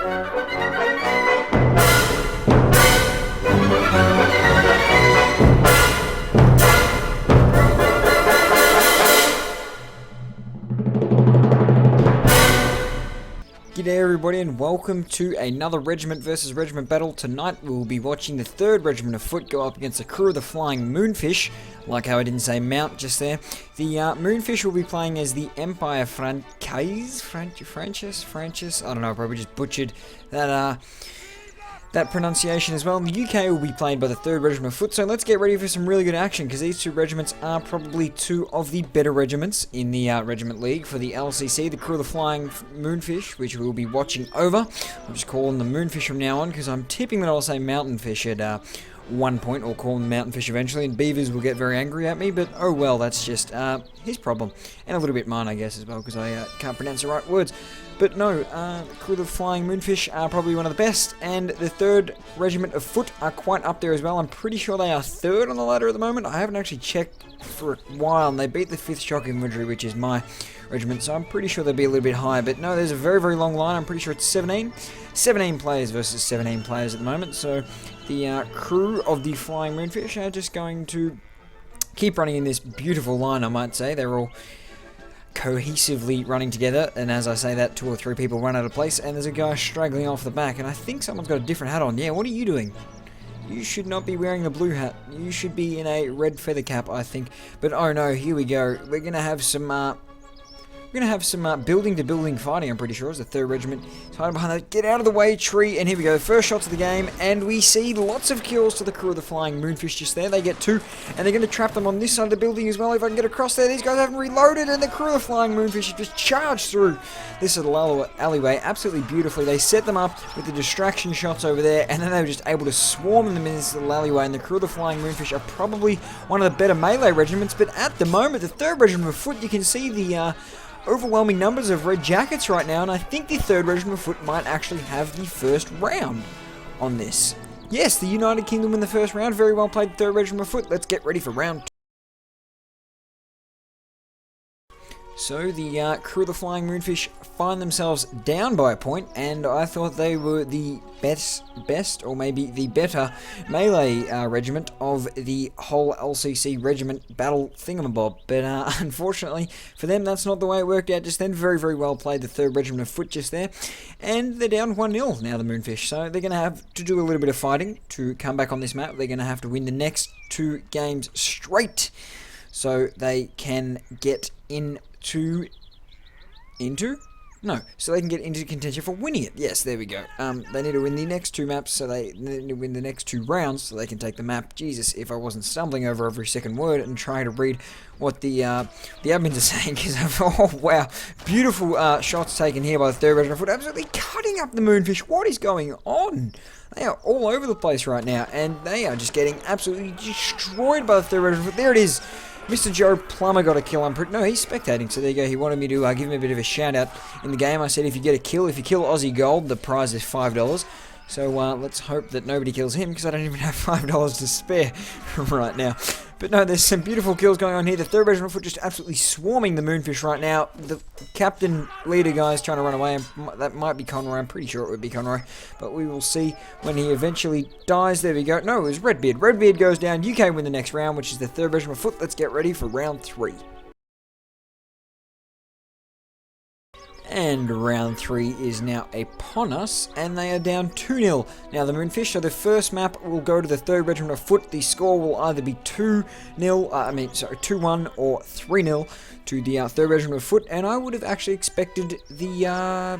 G'day everybody and welcome to another regiment versus regiment battle. Tonight we will be watching the 3rd Regiment of Foot go up against the crew of the Flying Moonfish. Like how I didn't say mount just there. The Moonfish will be playing as the Empire Francaise? Francis? I don't know, I probably just butchered that pronunciation as well. And the UK will be played by the 3rd Regiment of Foot, so let's get ready for some really good action, because these two regiments are probably two of the better regiments in the Regiment League. For the LCC, the crew of the Flying Moonfish, which we'll be watching over. I'll just call them the Moonfish from now on, because I'm tipping that I'll say Mountain Fish at one point, or call them Mountain Fish eventually, and Beavers will get very angry at me, but oh well, that's just his problem. And a little bit mine, I guess, as well, because I can't pronounce the right words. But no, the crew of the Flying Moonfish are probably one of the best, and the 3rd Regiment of Foot are quite up there as well. I'm pretty sure they are 3rd on the ladder at the moment. I haven't actually checked for a while, and they beat the 5th Shock Infantry, which is my regiment, so I'm pretty sure they'll be a little bit higher. But no, there's a very, very long line. I'm pretty sure it's 17 players versus 17 players at the moment, so the crew of the Flying Moonfish are just going to keep running in this beautiful line, I might say. They're all cohesively running together, and as I say that, 2 or 3 people run out of place, and there's a guy straggling off the back, and I think someone's got a different hat on. Yeah, what are you doing? You should not be wearing the blue hat. You should be in a red feather cap, I think. But oh no, here we go. We're gonna have some building-to-building fighting, I'm pretty sure, as the 3rd Regiment is hiding behind that get out of the way tree, and here we go, first shots of the game, and we see lots of kills to the crew of the Flying Moonfish just there. They get 2, and they're going to trap them on this side of the building as well. If I can get across there, these guys haven't reloaded, and the crew of the Flying Moonfish have just charged through this little alleyway absolutely beautifully. They set them up with the distraction shots over there, and then they were just able to swarm them in this little alleyway, and the crew of the Flying Moonfish are probably one of the better melee regiments, but at the moment, the 3rd Regiment of Foot, you can see the overwhelming numbers of red jackets right now, and I think the 3rd Regiment of Foot might actually have the first round on this. Yes, the United Kingdom in the first round. Very well played, 3rd Regiment of Foot. Let's get ready for round 2. So the crew of the Flying Moonfish find themselves down by a point, and I thought they were the best, or maybe the better melee regiment of the whole LCC regiment battle thingamabob. But unfortunately for them, that's not the way it worked out just then. Very, very well played, the 3rd Regiment of Foot just there. And they're down 1-0 now, the Moonfish. So they're going to have to do a little bit of fighting to come back on this map. They're going to have to win the next 2 games straight, so they can get so they can get into contention for winning it. Yes, there we go. They need to win the next 2 maps, so they need to win the next 2 rounds, so they can take the map. Jesus, if I wasn't stumbling over every second word and trying to read what the admins are saying, because oh wow, beautiful shots taken here by the 3rd Regiment of Foot, absolutely cutting up the Moonfish. What is going on? They are all over the place right now, and they are just getting absolutely destroyed by the 3rd Regiment of Foot. There it is. Mr. Joe Plummer got a kill. No, he's spectating, so there you go. He wanted me to give him a bit of a shout out in the game. I said if you get a kill, if you kill Aussie Gold, the prize is $5. So let's hope that nobody kills him, because I don't even have $5 to spare right now. But no, there's some beautiful kills going on here. The 3rd Regiment of Foot just absolutely swarming the Moonfish right now. The captain leader guy is trying to run away. That might be Conroy. I'm pretty sure it would be Conroy. But we will see when he eventually dies. There we go. No, it was Redbeard. Redbeard goes down. UK win the next round, which is the 3rd Regiment of Foot. Let's get ready for round 3. And round 3 is now upon us, and they are down 2-0. Now the Moonfish, so the first map will go to the 3rd Regiment of Foot. The score will either be 2-1 or 3-0 to the 3rd Regiment of Foot, and I would have actually expected the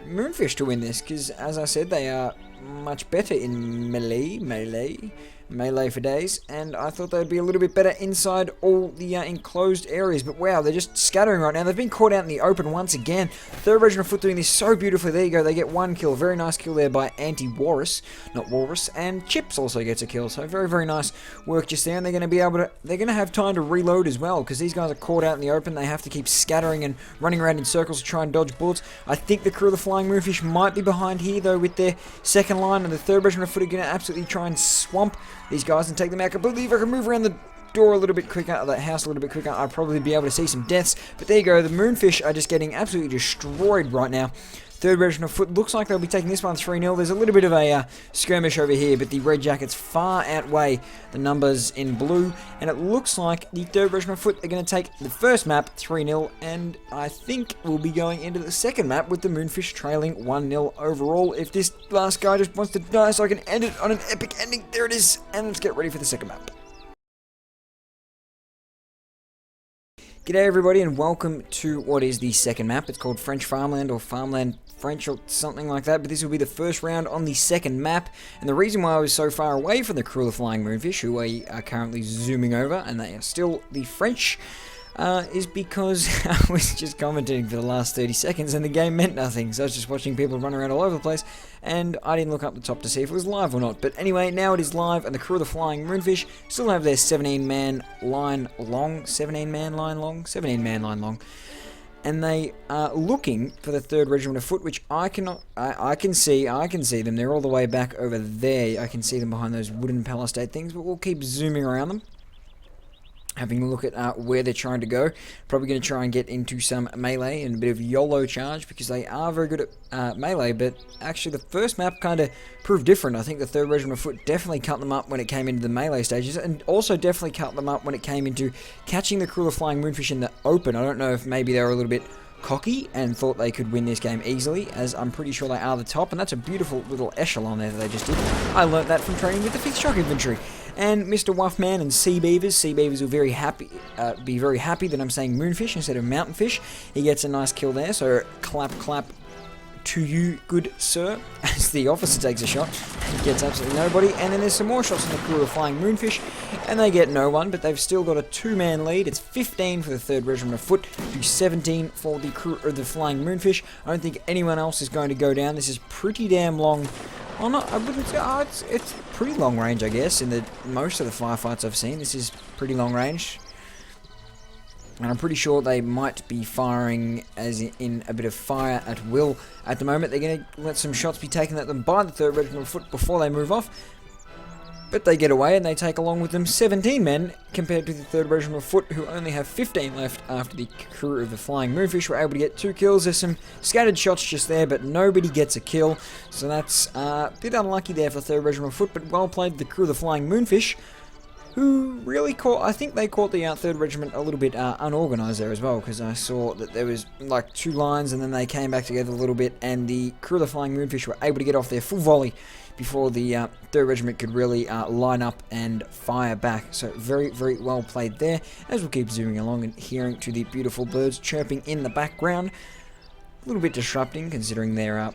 Moonfish to win this, because as I said, they are much better in melee for days, and I thought they'd be a little bit better inside all the enclosed areas, but wow, they're just scattering right now. They've been caught out in the open once again. 3rd Regiment of Foot doing this so beautifully. There you go, they get 1 kill. Very nice kill there by Anti-Walrus, not Walrus, and Chips also gets a kill, so very, very nice work just there, and they're going to have time to reload as well, because these guys are caught out in the open. They have to keep scattering and running around in circles to try and dodge bullets. I think the crew of the Flying Moonfish might be behind here, though, with their second line, and the 3rd Regiment of Foot are going to absolutely try and swamp these guys and take them out completely. If I can move around the door a little bit quicker, that house a little bit quicker, I'd probably be able to see some deaths. But there you go, the Moonfish are just getting absolutely destroyed right now. 3rd Regiment of Foot looks like they'll be taking this one 3-0. There's a little bit of a skirmish over here, but the Red Jackets far outweigh the numbers in blue, and it looks like the 3rd Regiment of Foot are going to take the first map 3-0, and I think we'll be going into the second map with the Moonfish trailing 1-0 overall. If this last guy just wants to die so I can end it on an epic ending, there it is, and let's get ready for the second map. G'day everybody and welcome to what is the second map. It's called French Farmland or Farmland French or something like that, but this will be the first round on the second map. And the reason why I was so far away from the crew of the Flying Moonfish, who we are currently zooming over, and they are still the French, is because I was just commentating for the last 30 seconds and the game meant nothing. So I was just watching people run around all over the place and I didn't look up the top to see if it was live or not. But anyway, now it is live and the crew of the Flying Moonfish still have their 17-man line long. 17-man line long? 17-man line long. And they are looking for the 3rd Regiment of Foot, which I cannot. I can see them. They're all the way back over there. I can see them behind those wooden palisade things, but we'll keep zooming around them, having a look at where they're trying to go. Probably going to try and get into some melee and a bit of YOLO charge because they are very good at melee, but actually the first map kind of proved different. I think the 3rd Regiment of Foot definitely cut them up when it came into the melee stages, and also definitely cut them up when it came into catching the crew of Flying Moonfish in the open. I don't know if maybe they were a little bit cocky and thought they could win this game easily, as I'm pretty sure they are the top, and that's a beautiful little echelon there that they just did. I learnt that from training with the fixed shock infantry. And Mr. Wuffman and Sea Beavers will be very happy that I'm saying Moonfish instead of Mountain Fish. He gets a nice kill there, so clap to you, good sir, as the officer takes a shot. He gets absolutely nobody, and then there's some more shots from the crew of Flying Moonfish, and they get no one, but they've still got a 2-man lead. It's 15 for the 3rd Regiment of Foot to 17 for the crew of the Flying Moonfish. I don't think anyone else is going to go down. This is pretty damn long. Well, not, I wouldn't say, it's pretty long range, I guess, in the most of the firefights I've seen. This is pretty long range. And I'm pretty sure they might be firing as in a bit of fire at will at the moment. They're going to let some shots be taken at them by the 3rd Regiment of Foot before they move off. But they get away and they take along with them 17 men compared to the 3rd Regiment of Foot, who only have 15 left after the crew of the Flying Moonfish were able to get 2 kills. There's some scattered shots just there, but nobody gets a kill. So that's a bit unlucky there for the 3rd Regiment of Foot, but well played the crew of the Flying Moonfish, who really caught, I think they caught the 3rd Regiment a little bit unorganised there as well, because I saw that there was like 2 lines and then they came back together a little bit, and the crew of the Flying Moonfish were able to get off their full volley before the 3rd Regiment could really line up and fire back. So very, very well played there, as we'll keep zooming along and hearing to the beautiful birds chirping in the background. A little bit disrupting considering they're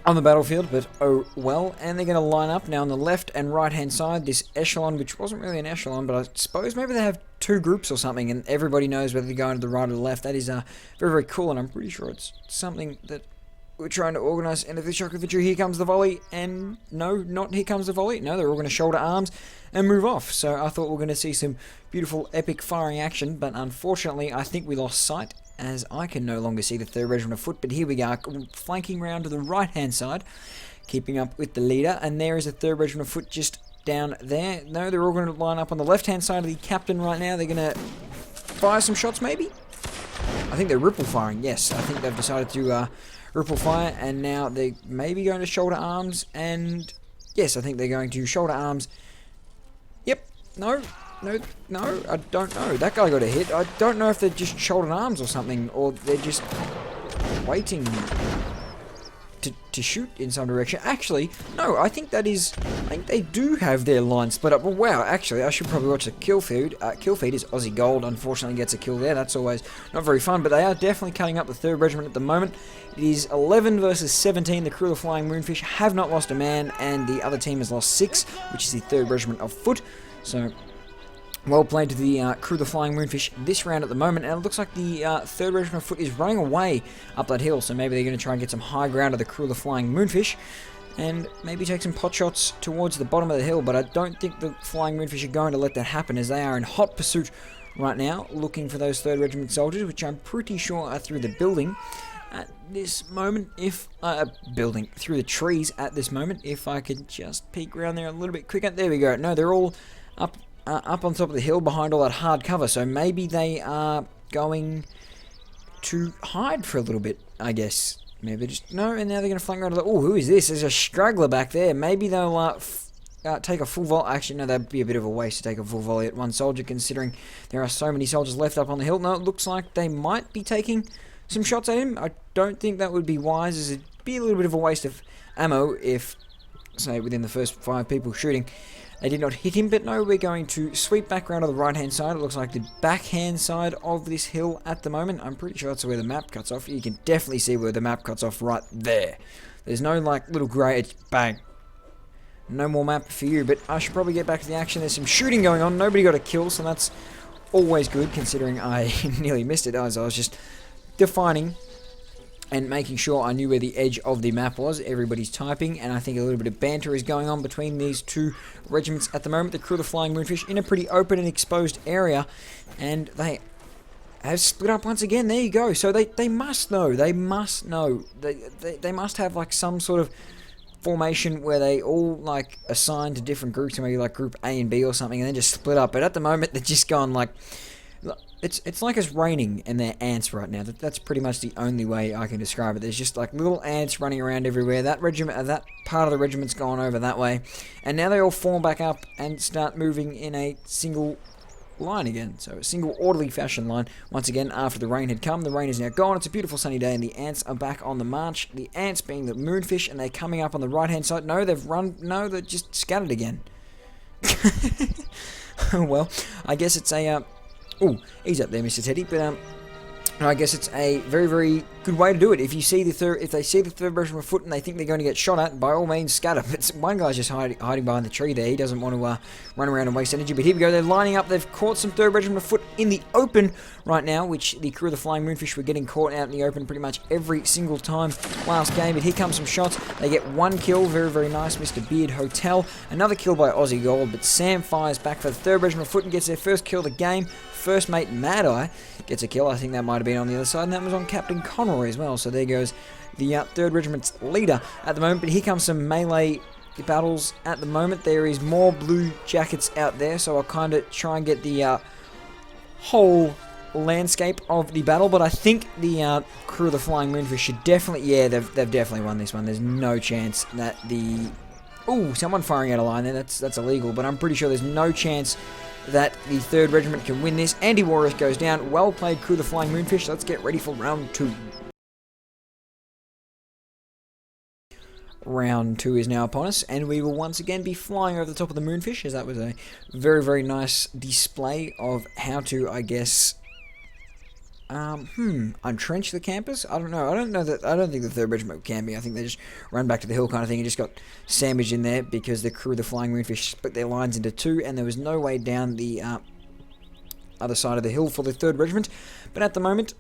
on the battlefield, but oh well. And they're going to line up now on the left and right hand side, this echelon, which wasn't really an echelon, but I suppose maybe they have 2 groups or something and everybody knows whether they're going to the right or the left. That is very, very cool, and I'm pretty sure it's something that we're trying to organise. And if the shock infantry, here comes the volley, and no, not here comes the volley. No, they're all going to shoulder arms and move off. So I thought we were going to see some beautiful epic firing action, but unfortunately I think we lost sight, as I can no longer see the 3rd Regiment of Foot. But here we are, flanking round to the right hand side, keeping up with the leader, and there is a 3rd Regiment of Foot just down there. No, they're all going to line up on the left hand side of the captain right now. They're going to fire some shots maybe? I think they're ripple firing, yes. I think they've decided to ripple fire, and now they're maybe going to shoulder arms, and yes, I think they're going to shoulder arms. Yep, no, I don't know. That guy got a hit. I don't know if they're just shoulder arms or something, or they're just waiting to shoot in some direction. Actually, no, I think they do have their line split up. Well, wow, actually, I should probably watch the kill feed. Kill feed is Aussie Gold, unfortunately gets a kill there. That's always not very fun, but they are definitely cutting up the 3rd Regiment at the moment. It is 11 versus 17. The crew of the Flying Moonfish have not lost a man, and the other team has lost 6, which is the 3rd Regiment of Foot. So well played to the crew of the Flying Moonfish this round at the moment, and it looks like the 3rd Regiment of Foot is running away up that hill, so maybe they're going to try and get some high ground of the crew of the Flying Moonfish, and maybe take some pot shots towards the bottom of the hill, but I don't think the Flying Moonfish are going to let that happen, as they are in hot pursuit right now, looking for those 3rd Regiment soldiers, which I'm pretty sure are through the building at this moment, if building through the trees at this moment. If I could just peek around there a little bit quicker. There we go. No, they're all up on top of the hill behind all that hard cover, so maybe they are going to hide for a little bit, I guess. Maybe they're just... No, and now they're going to flank around. Oh, who is this? There's a straggler back there. Maybe they'll take a full volley. Actually, no, that'd be a bit of a waste to take a full volley at one soldier, considering there are so many soldiers left up on the hill. No, it looks like they might be taking some shots at him. I don't think that would be wise, as it'd be a little bit of a waste of ammo if, say, within the first 5 people shooting, they did not hit him. But no, we're going to sweep back around to the right-hand side. It looks like the backhand side of this hill at the moment. I'm pretty sure that's where the map cuts off. You can definitely see where the map cuts off right there. There's no, like, little grey, it's bang. No more map for you, but I should probably get back to the action. There's some shooting going on. Nobody got a kill, so that's always good, considering I nearly missed it as I was just defining and making sure I knew where the edge of the map was. Everybody's typing, and I think a little bit of banter is going on between these two regiments at the moment. The crew of the Flying Moonfish in a pretty open and exposed area, and they have split up once again. There you go. So they must know. They must know. They must have like some sort of formation where they all like assign to different groups, maybe like group A and B or something, and then just split up. But at the moment, they're just going like... It's like it's raining and they're ants right now. That's pretty much the only way I can describe it. There's just like little ants running around everywhere. That regiment, that part of the regiment's gone over that way, and now they all form back up and start moving in a single line again. So a single orderly fashion line. Once again, after the rain had come, the rain is now gone. It's a beautiful sunny day, and the ants are back on the march. The ants being the moonfish, and they're coming up on the right-hand side. No, they've run. No, they're just scattered again. Well, I guess it's a... Oh, he's up there, Mr. Teddy. But I guess it's a very, very good way to do it. If you see if they see the third regiment foot and they think they're going to get shot at, by all means, scatter. But one guy's just hiding behind the tree there. He doesn't want to run around and waste energy. But here we go. They're lining up. They've caught some third regiment foot in the open right now, which the crew of the Flying Moonfish were getting caught out in the open pretty much every single time last game. But here comes some shots. They get one kill. Very, very nice. Mr. Beard Hotel. Another kill by Aussie Gold. But Sam fires back for the third regiment foot and gets their first kill of the game. First mate Mad Eye gets a kill. I think that might have been on the other side, and that was on Captain Conroy as well. So there goes the 3rd Regiment's leader at the moment. But here comes some melee battles at the moment. There is more blue jackets out there, so I'll kind of try and get the whole landscape of the battle. But I think the crew of the Flying Moonfish should definitely... Yeah, they've definitely won this one. There's no chance that the... Oh, someone firing out a line there. That's illegal, but I'm pretty sure there's no chance that the 3rd Regiment can win this. Andy Warris goes down. Well played, crew of the Flying Moonfish. Let's get ready for round 2. Round 2 is now upon us, and we will once again be flying over the top of the Moonfish, as that was a very, very nice display of how to, I guess... Untrench the campers? I don't know. I don't think the 3rd Regiment were camping. I think they just ran back to the hill kind of thing and just got sandwiched in there because the crew of the Flying Moonfish split their lines into 2, and there was no way down the other side of the hill for the 3rd Regiment. But at the moment,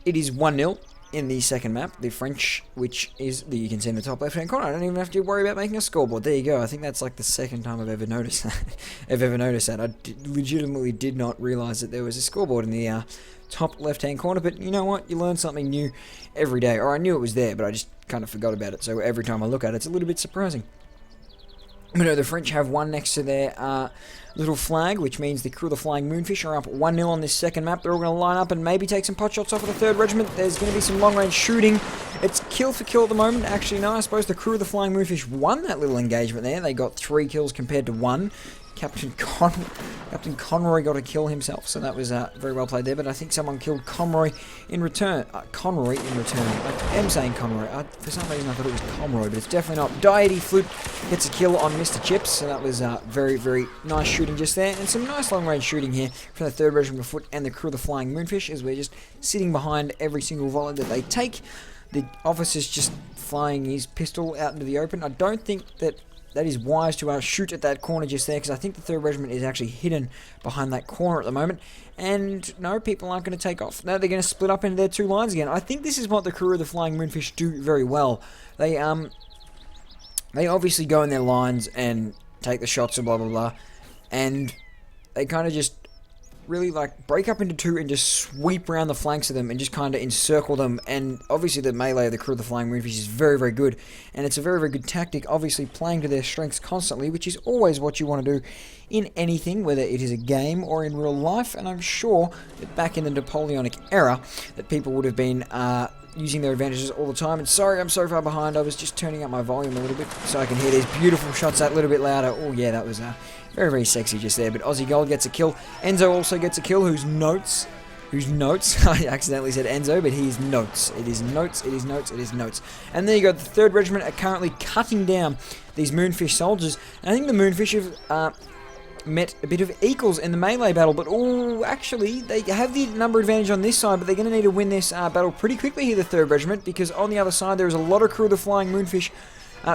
it is 1-0 in the second map, the French, which is, you can see in the top left-hand corner. I don't even have to worry about making a scoreboard. There you go. I think that's like the second time I've ever noticed that. I legitimately did not realise that there was a scoreboard in the top left-hand corner, but you know what? You learn something new every day. Or I knew it was there, but I just kind of forgot about it. So every time I look at it, it's a little bit surprising. But no, the French have one next to their little flag, which means the crew of the Flying Moonfish are up 1-0 on this second map. They're all going to line up and maybe take some pot shots off of the 3rd Regiment. There's going to be some long-range shooting. It's kill for kill at the moment. Actually, no, I suppose the crew of the Flying Moonfish won that little engagement there. They got 3 kills compared to 1. Captain Conroy got a kill himself, so that was very well played there. But I think someone killed Conroy in return. Conroy in return. I am saying Conroy. For some reason I thought it was Conroy, but it's definitely not. Deity Flute gets a kill on Mr. Chips, so that was very, very nice shooting just there. And some nice long-range shooting here from the 3rd Regiment of Foot and the crew of the Flying Moonfish, as we're just sitting behind every single volley that they take. The officer's just flying his pistol out into the open. I don't think that is wise to shoot at that corner just there, because I think the 3rd Regiment is actually hidden behind that corner at the moment. And no, people aren't going to take off. No, they're going to split up into their 2 lines again. I think this is what the crew of the Flying Moonfish do very well. They obviously go in their lines and take the shots and blah blah blah, and they kind of just really like break up into 2 and just sweep around the flanks of them and just kind of encircle them. And obviously the melee of the crew of the Flying Moonfish is very, very good, and it's a very, very good tactic, obviously playing to their strengths constantly, which is always what you want to do in anything, whether it is a game or in real life. And I'm sure that back in the Napoleonic era that people would have been using their advantages all the time. And sorry, I'm so far behind. I was just turning up my volume a little bit so I can hear these beautiful shots that little bit louder. Oh yeah, that was very, very sexy just there. But Aussie Gold gets a kill. Enzo also gets a kill, whose notes, I accidentally said Enzo, but he is notes. It is notes, it is notes, it is notes. And there you go, the 3rd Regiment are currently cutting down these Moonfish soldiers. And I think the Moonfish have met a bit of equals in the melee battle, but actually, they have the number advantage on this side, but they're going to need to win this battle pretty quickly here, the 3rd Regiment, because on the other side, there is a lot of crew of the Flying Moonfish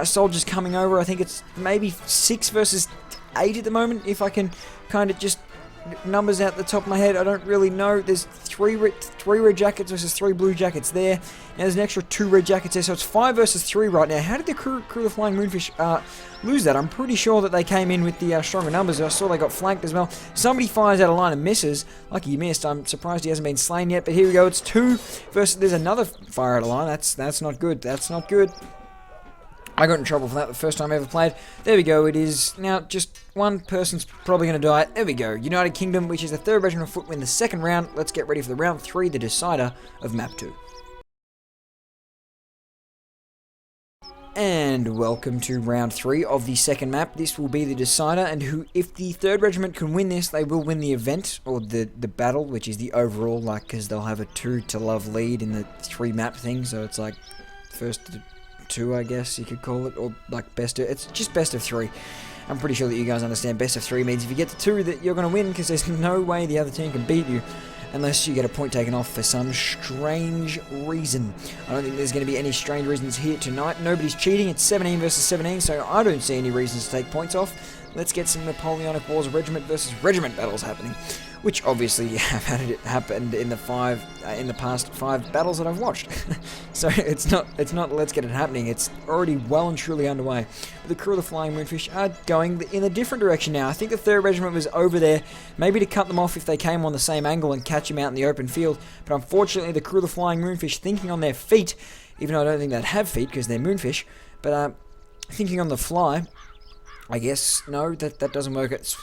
soldiers coming over. I think it's maybe 6 versus 8 at the moment, if I can kind of just numbers out the top of my head. I don't really know. There's three red jackets versus 3 blue jackets there. Now there's an extra 2 red jackets there, so it's 5 versus 3 right now. How did the crew of the Flying Moonfish lose that? I'm pretty sure that they came in with the stronger numbers. I saw they got flanked as well. Somebody fires out a line and misses. Lucky he missed. I'm surprised he hasn't been slain yet, but here we go. It's 2 versus... There's another fire out of line. That's not good. That's not good. I got in trouble for that the first time I ever played. There we go, it is now just one person's probably going to die. There we go, United Kingdom, which is the 3rd Regiment of Foot, win the 2nd round. Let's get ready for the round 3, the decider of map 2. And welcome to round 3 of the 2nd map. This will be the decider, and if the 3rd Regiment can win this, they will win the event, or the battle, which is the overall, because they'll have a 2-to-love lead in the 3 map thing, so it's like first to 2, I guess you could call it, or it's just best of 3. I'm pretty sure that you guys understand best of 3 means if you get to 2 that you're going to win, because there's no way the other team can beat you unless you get a point taken off for some strange reason. I don't think there's going to be any strange reasons here tonight. Nobody's cheating. It's 17 versus 17, so I don't see any reasons to take points off. Let's get some Napoleonic Wars regiment versus regiment battles happening, which obviously have happened in the past 5 battles that I've watched. So it's not let's get it happening. It's already well and truly underway. But the crew of the Flying Moonfish are going in a different direction now. I think the 3rd Regiment was over there, maybe to cut them off if they came on the same angle and catch them out in the open field. But unfortunately, the crew of the Flying Moonfish, thinking on their feet, even though I don't think they'd have feet because they're moonfish, but thinking on the fly. I guess, no, that doesn't work. It's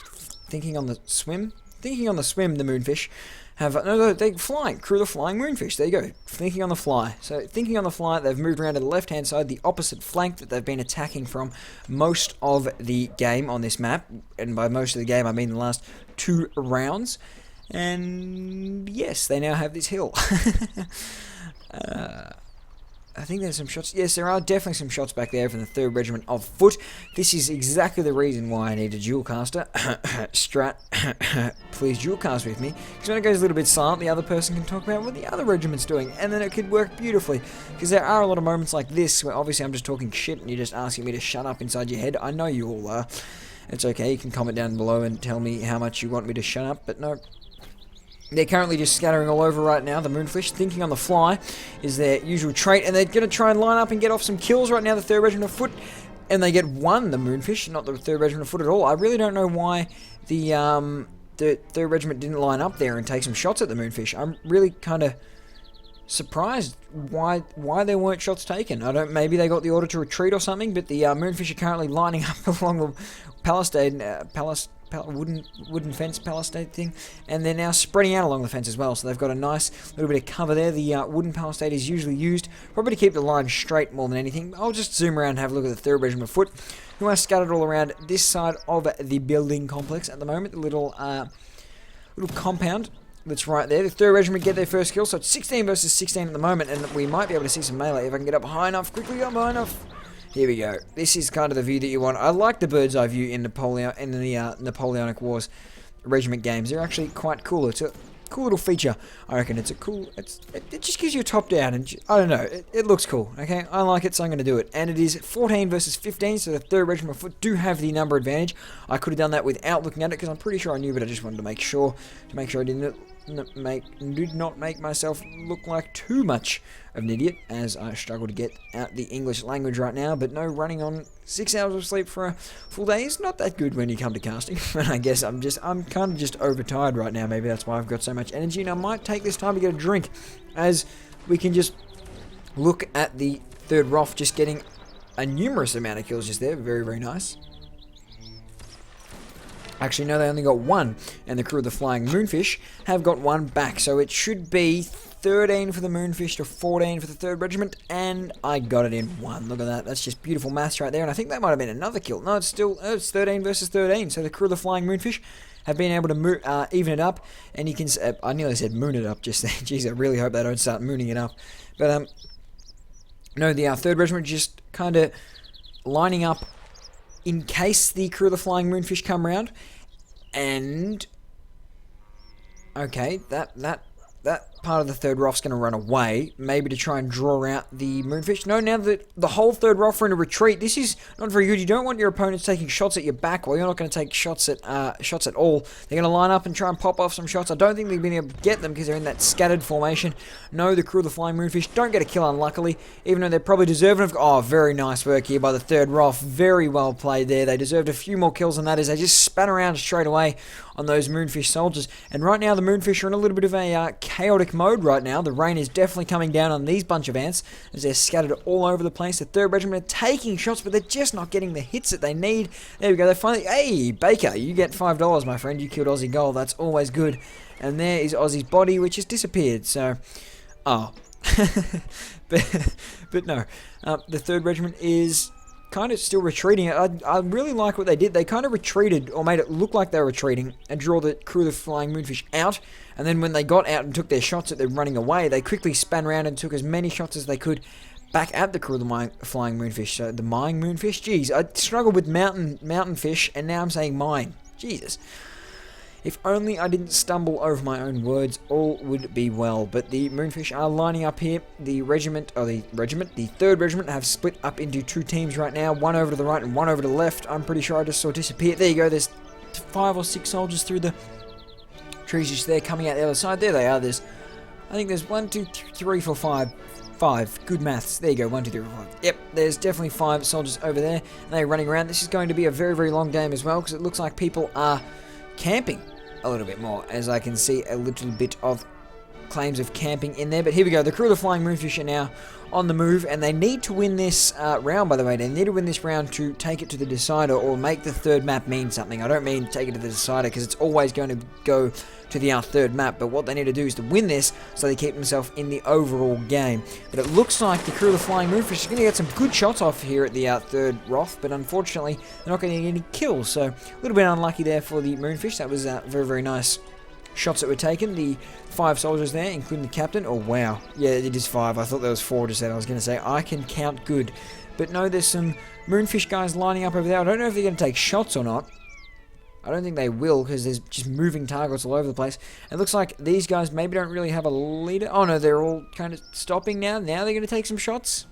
thinking on the swim. Thinking on the swim, the Moonfish have... No, they're flying. Crew of the Flying Moonfish. There you go. Thinking on the fly. So, thinking on the fly, they've moved around to the left-hand side, the opposite flank that they've been attacking from most of the game on this map. And by most of the game, I mean the last 2 rounds. And, yes, they now have this hill. I think there's some shots. Yes, there are definitely some shots back there from the 3rd Regiment of Foot. This is exactly the reason why I need a dual caster. Strat, please dual cast with me. Because when it goes a little bit silent, the other person can talk about what the other regiment's doing. And then it could work beautifully. Because there are a lot of moments like this where obviously I'm just talking shit and you're just asking me to shut up inside your head. I know you all are. It's okay, you can comment down below and tell me how much you want me to shut up. But no... They're currently just scattering all over right now. The Moonfish, thinking on the fly, is their usual trait. And they're going to try and line up and get off some kills right now, the 3rd Regiment of Foot. And they get 1, the Moonfish, not the 3rd Regiment of Foot at all. I really don't know why the 3rd Regiment didn't line up there and take some shots at the Moonfish. I'm really kind of surprised why there weren't shots taken. Maybe they got the order to retreat or something, but the Moonfish are currently lining up along the palisade, wooden fence palisade thing, and they're now spreading out along the fence as well, so they've got a nice little bit of cover there. The wooden palisade is usually used probably to keep the line straight more than anything. I'll just zoom around and have a look at the 3rd Regiment of Foot, who are scattered all around this side of the building complex at the moment, the little compound that's right there. The 3rd Regiment get their first kill, so it's 16 versus 16 at the moment, and we might be able to see some melee if I can get up high enough, quickly up high enough. Here we go. This is kind of the view that you want. I like the bird's eye view in the Napoleonic Wars regiment games. They're actually quite cool. It's a cool little feature. I reckon it's a cool... It just gives you a top down, and I don't know. It looks cool. Okay, I like it, so I'm going to do it. And it is 14 versus 15, so the 3rd Regiment of Foot do have the number advantage. I could have done that without looking at it because I'm pretty sure I knew, but I just wanted to make sure I did not make myself look like too much of an idiot, as I struggle to get out the English language right now. But no, running on 6 hours of sleep for a full day is not that good when you come to casting. And I guess I'm kind of just overtired right now. Maybe that's why I've got so much energy, and I might take this time to get a drink, as we can just look at the 3rd RoF just getting a numerous amount of kills just there. Very, very nice. Actually, no, they only got one, and the crew of the Flying Moonfish have got one back. So it should be 13 for the Moonfish to 14 for the 3rd Regiment, and I got it in one. Look at that. That's just beautiful maths right there, and I think that might have been another kill. No, it's still it's 13 versus 13. So the crew of the Flying Moonfish have been able to even it up, and you can... I nearly said moon it up just then. Jeez, I really hope they don't start mooning it up. But, no, the 3rd Regiment just kind of lining up in case the crew of the Flying Moonfish come round. And okay, that part of the 3rd ROF's going to run away, maybe to try and draw out the Moonfish. No, now that the whole 3rd ROF are in a retreat, this is not very good. You don't want your opponents taking shots at your back. Well, you're not going to take shots at all. They're going to line up and try and pop off some shots. I don't think they've been able to get them because they're in that scattered formation. No, the crew of the Flying Moonfish don't get a kill, unluckily, even though they're probably deserving of... Oh, very nice work here by the 3rd ROF. Very well played there. They deserved a few more kills than that, as they just span around straight away on those Moonfish soldiers. And right now, the Moonfish are in a little bit of a chaotic mode right now. The rain is definitely coming down on these bunch of ants as they're scattered all over the place. The 3rd Regiment are taking shots, but they're just not getting the hits that they need. There we go. They finally... Hey, Baker, you get $5, my friend. You killed Aussie Gold. That's always good. And there is Aussie's body, which has disappeared. So... Oh. but no. The 3rd Regiment is kind of still retreating. I really like what they did. They kind of retreated, or made it look like they were retreating, and draw the crew of the Flying Moonfish out. And then when they got out and took their shots at them running away, they quickly span around and took as many shots as they could back at the crew of the Flying Moonfish. So the Mying Moonfish? Jeez, I struggled with mountain fish, and now I'm saying mine. Jesus. If only I didn't stumble over my own words, all would be well. But the Moonfish are lining up here. The 3rd Regiment have split up into two teams right now. One over to the right and one over to the left. I'm pretty sure I just saw disappear. There you go. There's 5 or 6 soldiers through the trees just there coming out the other side. There they are. I think there's 1, 2, 3, 4, 5. 5. Good maths. There you go. 1, 2, 3, 4, 5. Yep, there's definitely 5 soldiers over there. And they're running around. This is going to be a very, very long game as well, because it looks like people are camping a little bit more, as I can see a little bit of claims of camping in there. But here we go. The crew of the Flying Moonfish are now on the move, and they need to win this round, by the way. They need to win this round to take it to the decider, or make the 3rd map mean something. I don't mean take it to the decider, because it's always going to go to the 3rd map, but what they need to do is to win this so they keep themselves in the overall game. But it looks like the crew of the Flying Moonfish is going to get some good shots off here at the 3rd ROF, but unfortunately they're not going to get any kills, so a little bit unlucky there for the Moonfish. That was very, very nice shots that were taken. The 5 soldiers there, including the captain. Oh, wow. Yeah, it is 5. I thought there was 4 just then. I was going to say, I can count good. But no, there's some Moonfish guys lining up over there. I don't know if they're going to take shots or not. I don't think they will, because there's just moving targets all over the place. It looks like these guys maybe don't really have a leader. Oh, no, they're all kind of stopping now. Now they're going to take some shots.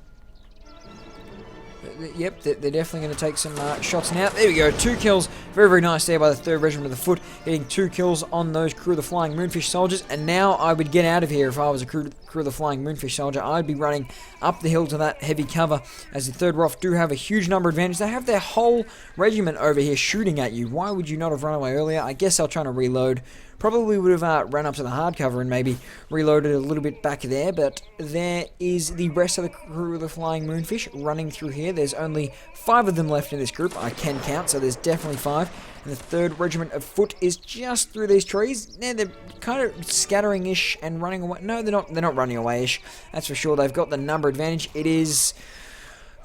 Yep, they're definitely going to take some shots now. There we go, 2 kills. Very, very nice there by the 3rd Regiment of the Foot, getting 2 kills on those crew of the Flying Moonfish soldiers. And now I would get out of here if I was a crew of the Flying Moonfish soldier. I'd be running up the hill to that heavy cover, as the 3rd ROF do have a huge number of advantage. They have their whole regiment over here shooting at you. Why would you not have run away earlier? I guess they're trying to reload. Probably would have run up to the hardcover and maybe reloaded a little bit back there, but there is the rest of the crew of the Flying Moonfish running through here. There's only 5 of them left in this group, I can count, so there's definitely 5. And the 3rd Regiment of Foot is just through these trees. Yeah, they're kind of scattering-ish and running away. No, they're not running away-ish, that's for sure. They've got the number advantage. It is...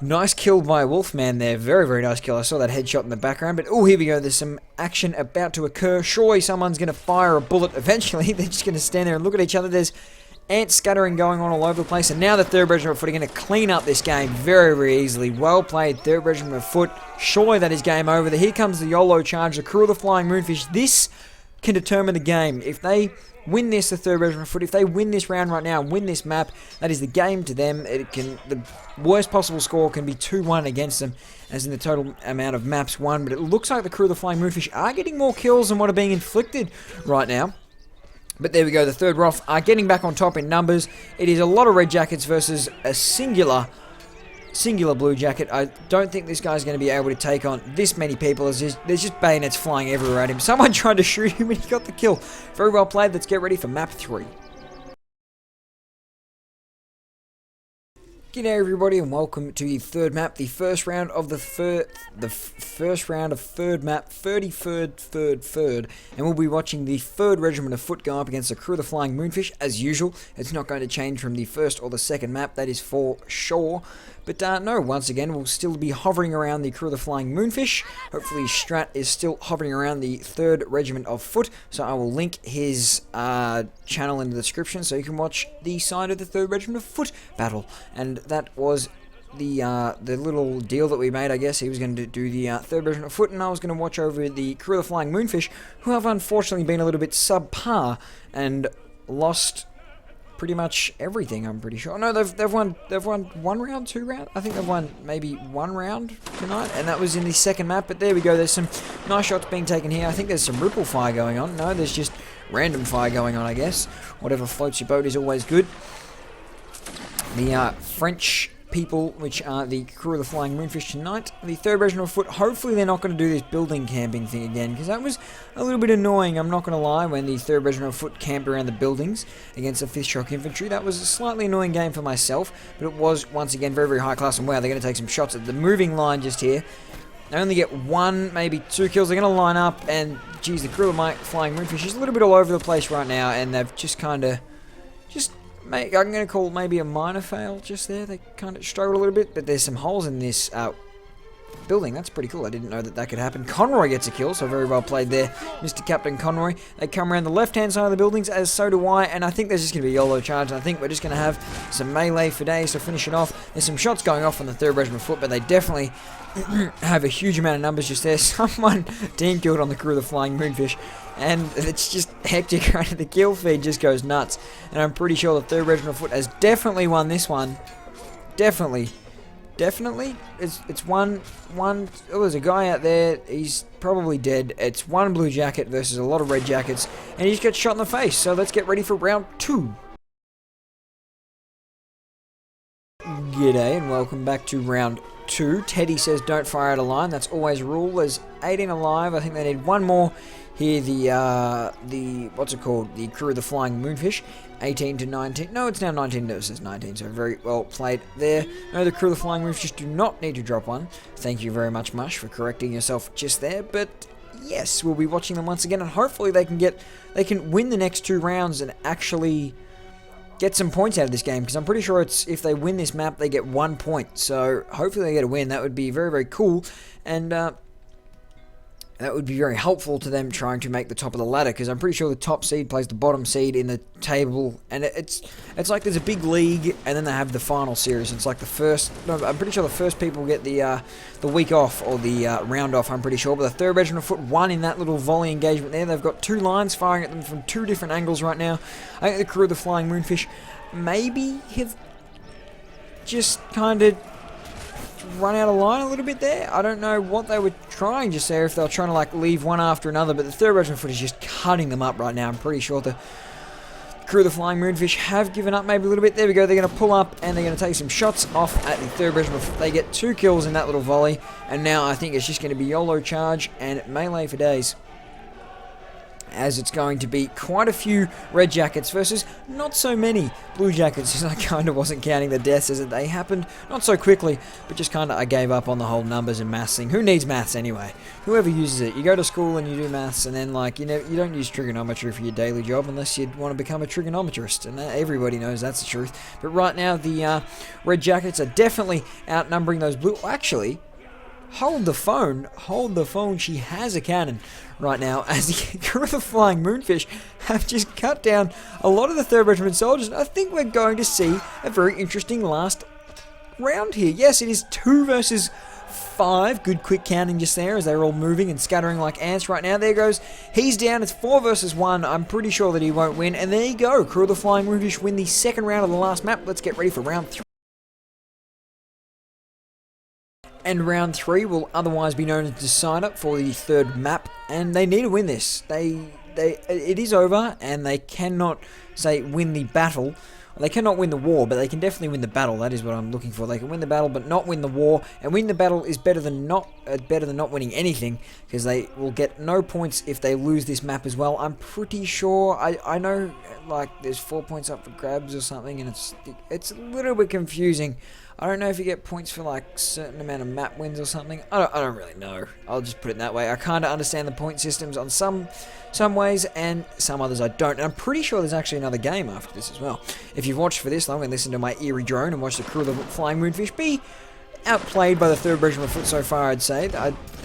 Nice kill by Wolfman there. Very, very nice kill. I saw that headshot in the background. But, oh, here we go. There's some action about to occur. Surely someone's going to fire a bullet eventually. They're just going to stand there and look at each other. There's ant scattering going on all over the place. And now the 3rd Regiment of Foot are going to clean up this game very, very easily. Well played, 3rd Regiment of Foot. Surely that is game over. Here comes the YOLO charge. The crew of the Flying Moonfish. This can determine the game. If they win this, the 3rd Regiment of Foot, if they win this round right now and win this map, that is the game to them. The worst possible score can be 2-1 against them, as in the total amount of maps won. But it looks like the crew of the Flying Moonfish are getting more kills than what are being inflicted right now. But there we go, the 3rd ROF are getting back on top in numbers. It is a lot of red jackets versus a singular blue jacket. I don't think this guy's going to be able to take on this many people. There's just bayonets flying everywhere at him. Someone tried to shoot him and he got the kill. Very well played. Let's get ready for map 3. G'day everybody and welcome to the third map, the first round of the first round of third map, 33rd, and we'll be watching the 3rd Regiment of Foot go up against the crew of the Flying Moonfish as usual. It's not going to change from the first or the second map, that is for sure. But no, once again, we'll still be hovering around the crew of the Flying Moonfish. Hopefully Strat is still hovering around the 3rd Regiment of Foot, so I will link his channel in the description so you can watch the side of the 3rd Regiment of Foot battle. And that was the little deal that we made, I guess. He was going to do the 3rd Regiment of Foot, and I was going to watch over the crew of the Flying Moonfish, who have unfortunately been a little bit subpar and lost pretty much everything, I'm pretty sure. No, they've won 1 round, 2 round. I think they've won maybe 1 round tonight, and that was in the second map. But there we go. There's some nice shots being taken here. I think there's some ripple fire going on. No, there's just random fire going on, I guess. Whatever floats your boat is always good. The French people, which are the crew of the Flying Moonfish tonight, the 3rd Regiment of Foot, hopefully they're not going to do this building camping thing again, because that was a little bit annoying, I'm not going to lie, when the 3rd Regiment of Foot camped around the buildings against the 5th Shock Infantry. That was a slightly annoying game for myself, but it was, once again, very, very high class, and wow, they're going to take some shots at the moving line just here. They only get 1, maybe 2 kills. They're going to line up, and geez, the crew of the Flying Moonfish is a little bit all over the place right now, and they've just kind of, I'm going to call it maybe a minor fail just there. They kind of struggled a little bit, but there's some holes in this building. That's pretty cool. I didn't know that that could happen. Conroy gets a kill, so very well played there, Mr. Captain Conroy. They come around the left-hand side of the buildings, as so do I, and I think there's just going to be a YOLO charge, and I think we're just going to have some melee for days to finish it off. There's some shots going off on the 3rd Regiment of Foot, but they definitely have a huge amount of numbers just there. Someone team killed on the crew of the Flying Moonfish, and it's just hectic, right? The kill feed just goes nuts, and I'm pretty sure the 3rd Regiment of Foot has definitely won this one. Definitely. It's one. Oh, there's a guy out there. He's probably dead. It's 1 blue jacket versus a lot of red jackets, and he just gets shot in the face. So let's get ready for round 2. G'day and welcome back to round 2. Teddy says don't fire out a line. That's always a rule. There's 18 alive. I think they need 1 more. Here the what's it called? The crew of the Flying Moonfish. 18 to 19. No, it's now 19 versus 19, so very well played there. No, the crew of the Flying Moonfish do not need to drop 1. Thank you very much, Mush, for correcting yourself just there. But yes, we'll be watching them once again, and hopefully they can win the next 2 rounds and actually get some points out of this game, because I'm pretty sure it's if they win this map, they get 1 point. So hopefully they get a win. That would be very, very cool, and that would be very helpful to them trying to make the top of the ladder, because I'm pretty sure the top seed plays the bottom seed in the table, and it's like there's a big league, and then they have the final series. It's like the first, no, I'm pretty sure the first people get the week off, or the round off, I'm pretty sure, but the 3rd Regiment of Foot won in that little volley engagement there. They've got 2 lines firing at them from 2 different angles right now. I think the crew of the Flying Moonfish maybe have just kind of run out of line a little bit there. I don't know what they were trying just there, if they were trying to like leave one after another, but the 3rd Regiment of Foot is just cutting them up right now. I'm pretty sure the crew of the Flying Moonfish have given up maybe a little bit. There we go. They're going to pull up and they're going to take some shots off at the 3rd Regiment of Foot. They get 2 kills in that little volley, and now I think it's just going to be YOLO charge and melee for days, as it's going to be quite a few red jackets versus not so many blue jackets, because I kind of wasn't counting the deaths as they happened not so quickly, but just kind of I gave up on the whole numbers and maths thing. Who needs maths anyway? Whoever uses it. You go to school and you do maths, and then like you don't use trigonometry for your daily job unless you want to become a trigonometrist, and everybody knows that's the truth. But right now the red jackets are definitely outnumbering those blue. Actually, hold the phone, she has a cannon right now, as the crew of the Flying Moonfish have just cut down a lot of the 3rd Regiment soldiers, and I think we're going to see a very interesting last round here. Yes, it is 2 versus 5. Good quick counting just there, as they're all moving and scattering like ants right now. There goes, he's down, it's 4 versus 1. I'm pretty sure that he won't win, and there you go, crew of the Flying Moonfish win the 2nd round of the last map. Let's get ready for round 3. And round 3 will otherwise be known as decider for the 3rd map, and they need to win this. It is over, and they cannot say win the battle Well, they cannot win the war, but they can definitely win the battle. That is what I'm looking for. They can win the battle, but not win the war. And win the battle is better than not winning anything, because they will get no points if they lose this map as well. I'm pretty sure. I know, like, there's 4 points up for grabs or something, and it's a little bit confusing. I don't know if you get points for, like, certain amount of map wins or something. I don't really know. I'll just put it that way. I kind of understand the point systems on some ways, and some others I don't. And I'm pretty sure there's actually another game after this as well. If you've watched for this long and listened to my eerie drone and watched the crew of the Flying Moonfish be outplayed by the 3rd Regiment of Foot so far, I'd say.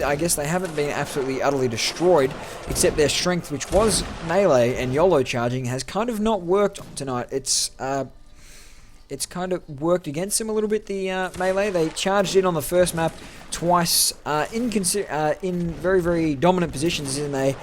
I guess they haven't been absolutely utterly destroyed, except their strength, which was melee and YOLO charging, has kind of not worked tonight. It's kind of worked against them a little bit, the melee. They charged in on the first map twice in very, very dominant positions, and they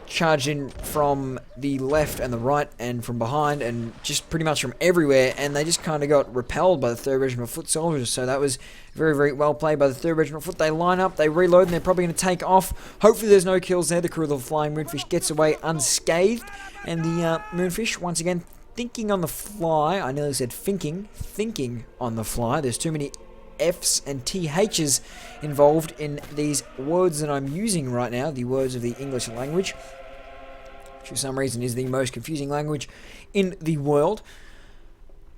charged in from the left and the right and from behind and just pretty much from everywhere, and they just kind of got repelled by the 3rd Regiment of Foot soldiers. So that was very, very well played by the 3rd Regiment of Foot. They line up, they reload, and they're probably going to take off. Hopefully there's no kills there. The crew of the Flying Moonfish gets away unscathed, and the Moonfish, once again, thinking on the fly. I nearly said thinking on the fly. There's too many F's and TH's involved in these words that I'm using right now, the words of the English language, which for some reason is the most confusing language in the world.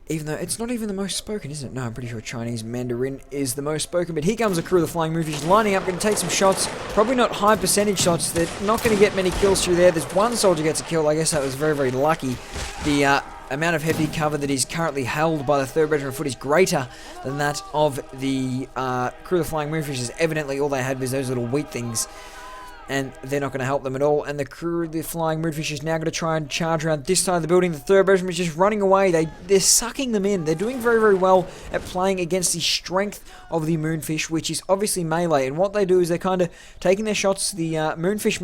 Even though it's not even the most spoken, is it? No, I'm pretty sure Chinese Mandarin is the most spoken. But here comes the crew of the Flying Moonfish lining up, going to take some shots. Probably not high percentage shots. They're not going to get many kills through there. There's one soldier gets a kill. I guess that was very, very lucky. The amount of heavy cover that is currently held by the 3rd Regiment of Foot is greater than that of the crew of the Flying Moonfish. Evidently, all they had was those little wheat things, and they're not going to help them at all. And the crew of the Flying Moonfish is now going to try and charge around this side of the building. The 3rd Regiment is just running away. They're sucking them in. They're doing very, very well at playing against the strength of the Moonfish, which is obviously melee. And what they do is they're kind of taking their shots, the Moonfish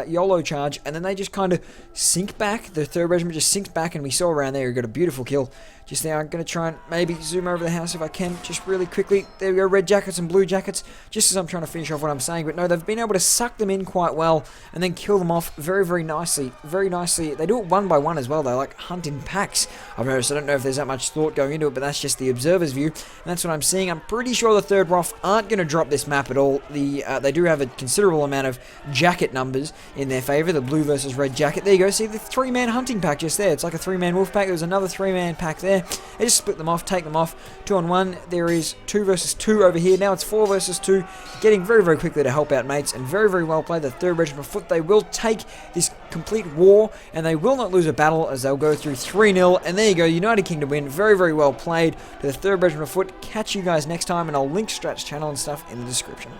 YOLO charge, and then they just kind of sink back. The 3rd Regiment just sinks back, and we saw around there, we got a beautiful kill just there. I'm going to try and maybe zoom over the house if I can, just really quickly. There we go, red jackets and blue jackets, just as I'm trying to finish off what I'm saying. But no, they've been able to suck them in quite well and then kill them off very, very nicely. Very nicely. They do it one by one as well. They like hunt in packs, I've noticed. I don't know if there's that much thought going into it, but that's just the observer's view, and that's what I'm seeing. I'm pretty sure the 3rd RoF aren't going to drop this map at all. They do have a considerable amount of jacket numbers in their favour, the blue versus red jacket. There you go, see the 3-man hunting pack just there. It's like a 3-man wolf pack. There's another 3-man pack there. They just split them off, take them off. 2 on 1. There is 2 versus 2 over here. Now it's 4 versus 2. Getting very, very quickly to help out mates, and very, very well played. The 3rd Regiment of Foot, they will take this complete war, and they will not lose a battle, as they'll go through 3-0. And there you go, United Kingdom win. Very, very well played to the 3rd Regiment of Foot. Catch you guys next time, and I'll link Strat's channel and stuff in the description.